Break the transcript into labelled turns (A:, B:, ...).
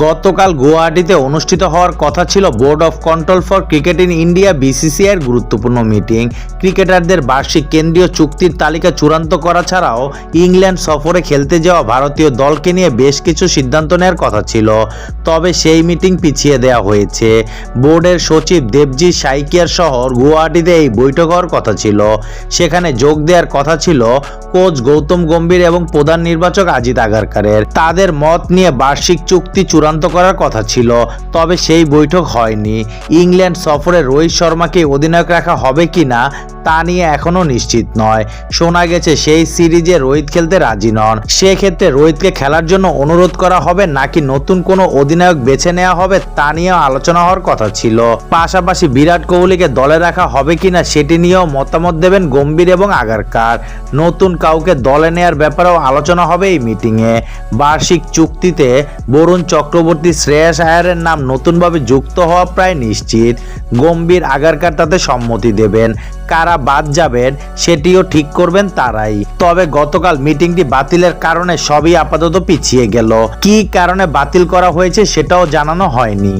A: গতকাল গুয়াহাটিতে অনুষ্ঠিত হওয়ার কথা ছিল board of control for cricket in India BCCI এর গুরুত্বপূর্ণ মিটিং। ক্রিকেটারদের বার্ষিক কেন্দ্রীয় চুক্তির তালিকা চূড়ান্ত করা ছাড়াও ইংল্যান্ড সফরে খেলতে যাওয়া ভারতীয় দলকে নিয়ে বেশ কিছু সিদ্ধান্ত নেওয়ার কথা ছিল, তবে সেই মিটিং পিছিয়ে দেওয়া হয়েছে। বোর্ডের সচিব দেবজিৎ সাইকিয়ার শহর গুয়াহাটিতে এই বৈঠক হওয়ার কথা ছিল। সেখানে যোগ দেওয়ার কথা ছিল কোচ গৌতম গম্ভীর এবং প্রধান নির্বাচক অজিত আগারকারের। তাদের মত নিয়ে বার্ষিক চুক্তি চূড়ান্ত করার কথা ছিল, তবে সেই বৈঠক হয়নি। ইংল্যান্ড সফরে রোহিত শর্মাকে অধিনায়ক রাখা হবে কিনা তা নিয়ে এখনো নিশ্চিত নয়। শোনা গেছে সেই সিরিজে রোহিত খেলতে রাজি নন। সেক্ষেত্রে রোহিতকে খেলার জন্য অনুরোধ করা হবে নাকি নতুন কোনো অধিনায়ক বেছে নেওয়া হবে তা নিয়েও আলোচনা হওয়ার কথা ছিল। পাশাপাশি বিরাট কোহলিকে দলে রাখা হবে কিনা সেটি নিয়েও মতামত দেবেন গম্ভীর এবং আগারকার। নতুন কাউকে দলে নেওয়ার ব্যাপারেও আলোচনা হবে এই মিটিংয়ে। বার্ষিক চুক্তিতে বরুণ চক্রবর্তী, শ্রেয়াস আয়ারের নাম নতুনভাবে যুক্ত হওয়া প্রায় নিশ্চিত। গম্ভীর, আগারকার তাতে সম্মতি দেবেন। কারা বাদ যাবেন সেটিও ঠিক করবেন তারাই। তবে গতকাল মিটিংটি বাতিলের কারণে সবই আপাতত পিছিয়ে গেল। কী কারণে বাতিল করা হয়েছে সেটাও জানানো হয়নি।